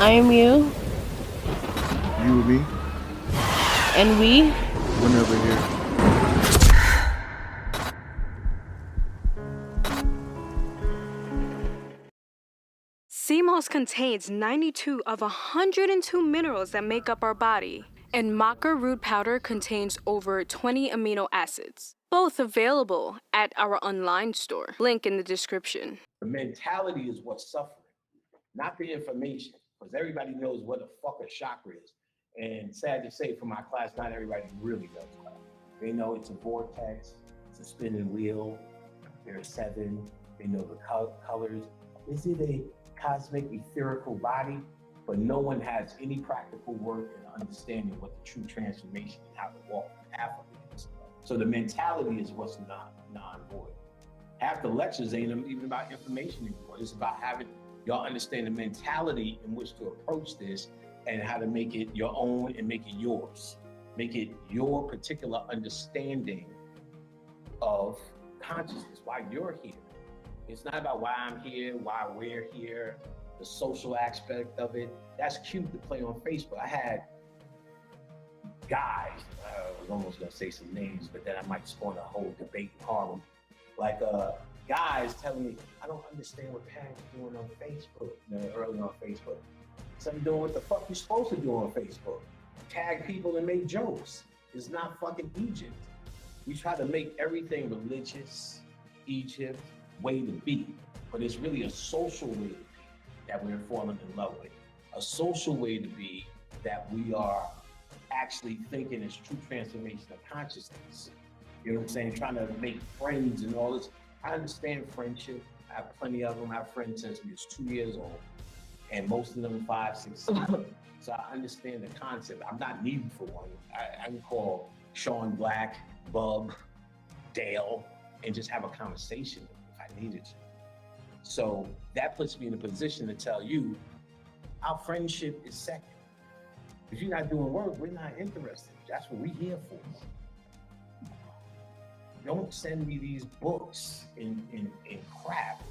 I am you, You and me, and we. whenever here. Sea moss contains 92 of 102 minerals that make up our body, and maca root powder contains over 20 amino acids. Both available at our online store. Link in the description. The mentality is what's suffering, not the information, because everybody knows what the fuck a chakra is. And sad to say, for my class, not everybody really knows that. They know it's a vortex, it's a spinning wheel, there are 7, they know the colors. Is it a cosmic etherical body? But no one has any practical work in understanding what the true transformation and how to walk the path of it is. So the mentality is what's non-void. Half the lectures ain't even about information anymore. It's about having y'all understand the mentality in which to approach this and how to make it your own and make it yours. Make it your particular understanding of consciousness, why you're here. It's not about why I'm here, why we're here, the social aspect of it. That's cute to play on Facebook. I had guys, I was almost gonna say some names, but then I might spawn a whole debate in Harlem. Like guys telling me, I don't understand what Pat's doing on Facebook, early on Facebook. So I'm doing what the fuck you're supposed to do on Facebook. Tag people and make jokes. It's not fucking Egypt. We try to make everything religious, Egypt, way to be, but it's really a social way to be that we're falling in love with. A social way to be that we are actually thinking is true transformation of consciousness. You know what I'm saying? Trying to make friends and all this. I understand friendship. I have plenty of them. I have friends since we was 2 years old, and most of them 5, 6, 7. So I understand the concept. I'm not needing for one. I can call Sean Black, Bub, Dale, and just have a conversation if I needed to. So that puts me in a position to tell you, our friendship is second. If you're not doing work, we're not interested. That's what we're here for. Don't send me these books and crap.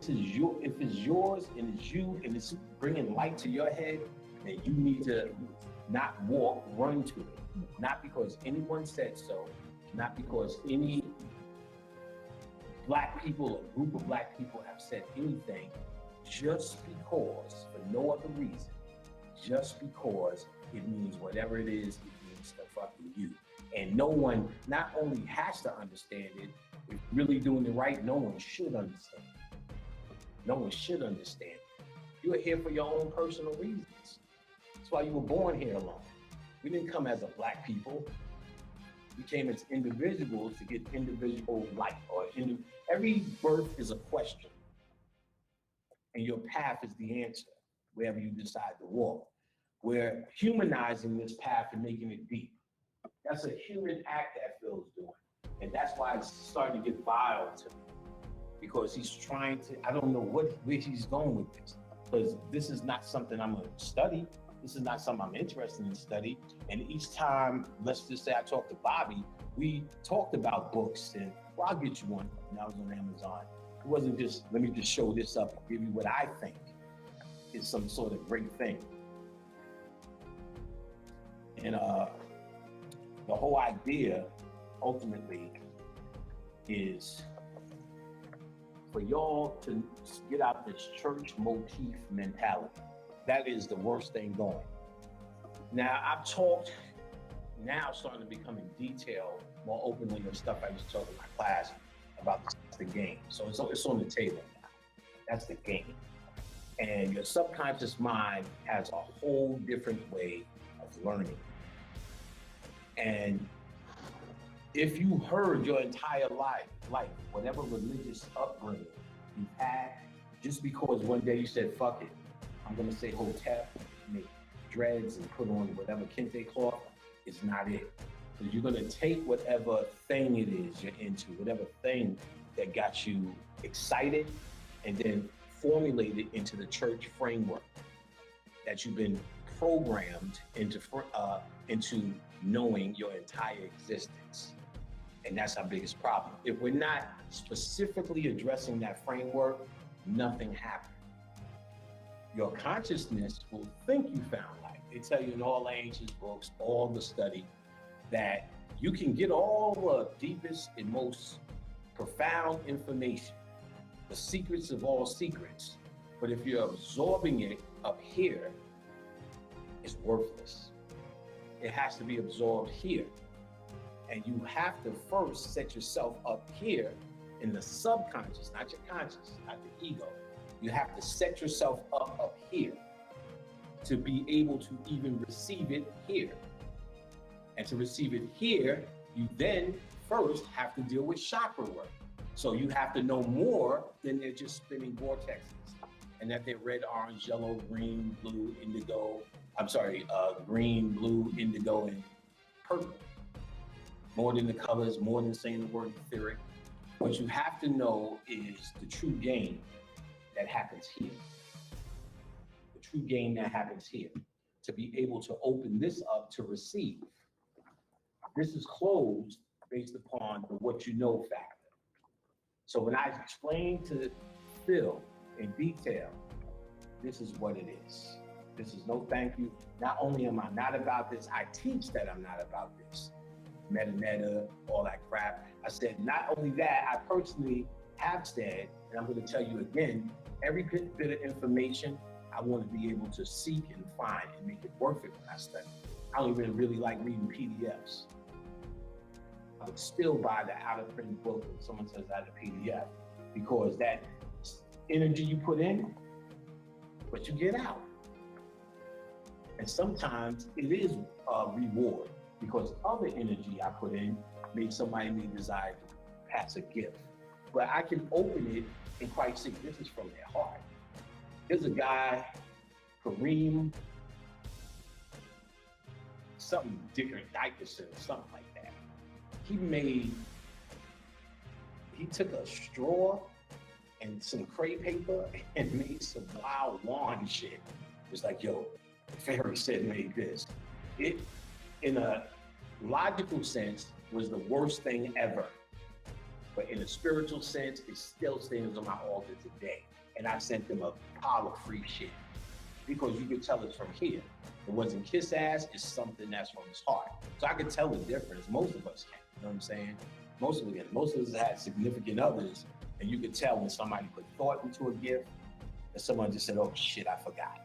If it's yours and it's you and it's bringing light to your head, then you need to not walk, run to it. Not because anyone said so, not because any Black people or group of Black people have said anything, just because, for no other reason, just because it means whatever it is, it means to fucking you. And no one not only has to understand it, if really doing it right, no one should understand it. No one should understand it. You're here for your own personal reasons. That's why you were born here alone. We didn't come as a Black people. We came as individuals to get individual life. Every birth is a question, and your path is the answer, wherever you decide to walk. We're humanizing this path and making it deep. That's a human act that Phil's doing. And that's why it's starting to get vile to me. Because he's trying to, I don't know where he's going with this. Because this is not something I'm gonna study. This is not something I'm interested in study. And each time, let's just say I talked to Bobby, we talked about books and, well, I'll get you one. And I was on Amazon. It wasn't just, let me just show this up and give you what I think is some sort of great thing. And the whole idea, ultimately, is for y'all to get out this church motif mentality. That is the worst thing going. Now, I've talked, now starting to become in detail, more openly of stuff I used to talk in my class about the game. So it's on the table now. That's the game. And your subconscious mind has a whole different way of learning. And if you heard your entire life, whatever religious upbringing you had, just because one day you said, fuck it, I'm gonna say hotel, make dreads and put on whatever kente cloth, is not it. Because you're gonna take whatever thing it is you're into, whatever thing that got you excited, and then formulate it into the church framework that you've been programmed into knowing your entire existence. And that's our biggest problem. If we're not specifically addressing that framework, nothing happens. Your consciousness will think you found life. They tell you in all the ancient books, all the study, that you can get all the deepest and most profound information, the secrets of all secrets. But if you're absorbing it up here, it's worthless. It has to be absorbed here. And you have to first set yourself up here in the subconscious, not your conscious, not the ego. You have to set yourself up here to be able to even receive it here. And to receive it here, you then first have to deal with chakra work. So you have to know more than they're just spinning vortexes, and that they're red, orange, yellow, green, blue, indigo. Green, blue, indigo, and purple. More than the colors, more than saying the word etheric. What you have to know is the true game that happens here. The true game that happens here. To be able to open this up to receive. This is closed based upon the what you know factor. So when I explain to Phil in detail, this is what it is. This is no thank you. Not only am I not about this, I teach that I'm not about this. Meta, all that crap. I said, not only that, I personally have said, and I'm going to tell you again, every bit of information I want to be able to seek and find and make it worth it when I study. I don't even really like reading PDFs. I would still buy the out of print book when someone says out of PDF, because that energy you put in, what you get out. And sometimes it is a reward, because other energy I put in makes somebody may desire to pass a gift. But I can open it and quite see this is from their heart. There's a guy, Kareem, something different, Dickerson, something like that. He took a straw and some crepe paper and made some wild lawn shit. It's like, yo, the fairy said made this. It, in a logical sense, was the worst thing ever. But in a spiritual sense, it still stands on my altar today. And I sent them a pile of free shit, because you could tell it's from here. It wasn't kiss ass, it's something that's from his heart. So I could tell the difference. Most of us can, you know what I'm saying? Most of us had significant others, and you could tell when somebody put thought into a gift, and someone just said, oh shit, I forgot.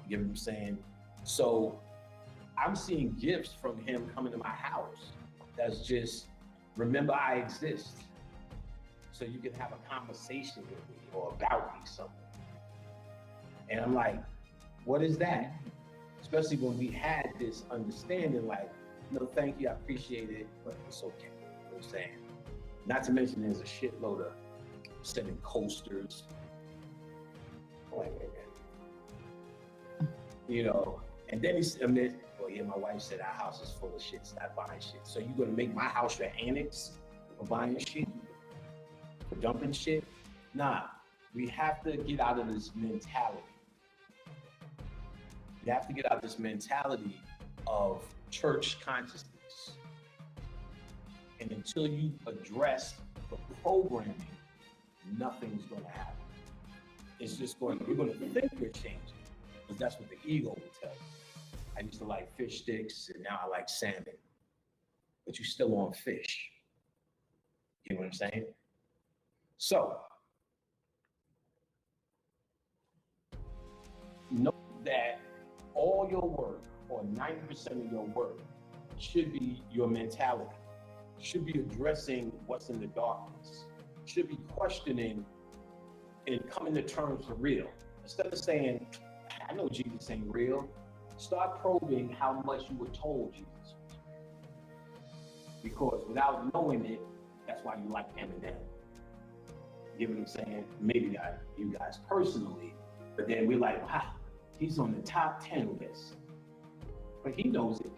You get what I'm saying? So I'm seeing gifts from him coming to my house that's just, remember I exist. So you can have a conversation with me or about me something. And I'm like, what is that? Especially when we had this understanding, like, no, thank you, I appreciate it, but it's okay. You know what I'm saying? Not to mention there's a shitload of sending coasters. Like, you know, and then well, yeah, my wife said our house is full of shit, stop buying shit. So you gonna make my house your annex for buying shit, for dumping shit? Nah, we have to get out of this mentality. You have to get out of this mentality of church consciousness. And until you address the programming, nothing's gonna happen. It's just you're gonna think you're changing, because that's what the ego will tell you. I used to like fish sticks, and now I like salmon. But you're still on fish. You know what I'm saying? So, know that all your work, or 90% of your work, should be your mentality. Should be addressing what's in the darkness. Should be questioning and coming to terms for real. Instead of saying, I know Jesus ain't real, start probing how much you were told Jesus was real. Because without knowing it, that's why you like Eminem. You know what I'm saying? Maybe not you guys personally, but then we're like, wow, he's on the top 10 list. But he knows it.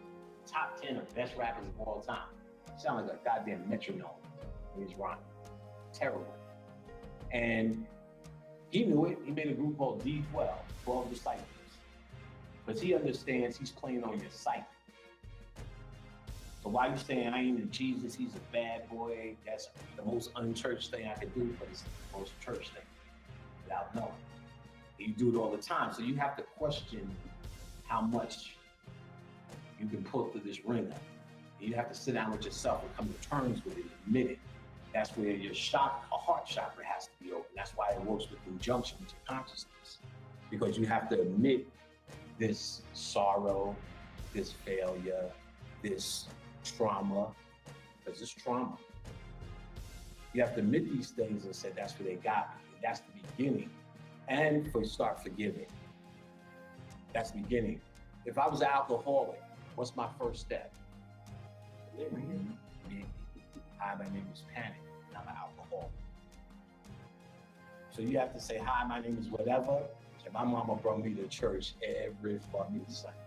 Top 10 of best rappers of all time. Sound like a goddamn metronome when he's rhyming. Terrible. And he knew it. He made a group called D12, 12 Disciples. Because he understands he's playing on your psyche. So why you saying I ain't a Jesus, he's a bad boy, that's the most unchurched thing I could do, but it's the most church thing, without knowing. You do it all the time. So you have to question how much you can pull through this ringer. You have to sit down with yourself and come to terms with it, admit it. That's where your heart chakra has to be open. That's why it works with conjunction with your consciousness. Because you have to admit this sorrow, this failure, this trauma, because it's trauma. You have to admit these things and say, that's where they got me. That's the beginning. And start forgiving. That's the beginning. If I was an alcoholic, what's my first step? Hi, my name is Panic, and I'm an alcoholic. So you have to say, hi, my name is whatever. And my mama brought me to church every fucking Sunday.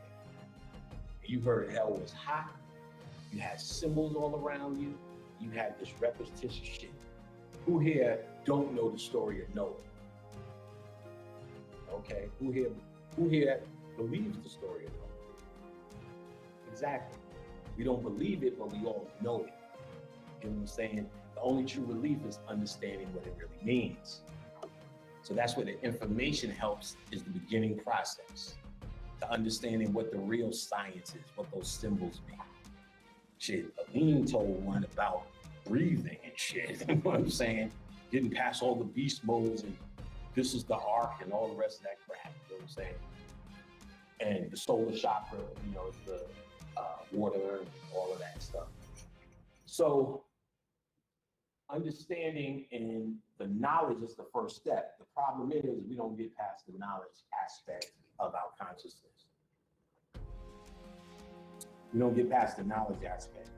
And you heard hell was hot. You had symbols all around you. You had this repetitious shit. Who here don't know the story of Noah? Okay, who here believes the story of Noah? Exactly. We don't believe it, but we all know it. You know what I'm saying? The only true relief is understanding what it really means. So that's where the information helps, is the beginning process. To understanding what the real science is, what those symbols mean. Shit, Aline told one about breathing and shit. You know what I'm saying? Getting past all the beast modes and this is the arc and all the rest of that crap. You know what I'm saying? And the solar chakra, you know, the water, all of that stuff. So understanding and the knowledge is the first step. The problem is we don't get past the knowledge aspect of our consciousness. We don't get past the knowledge aspect.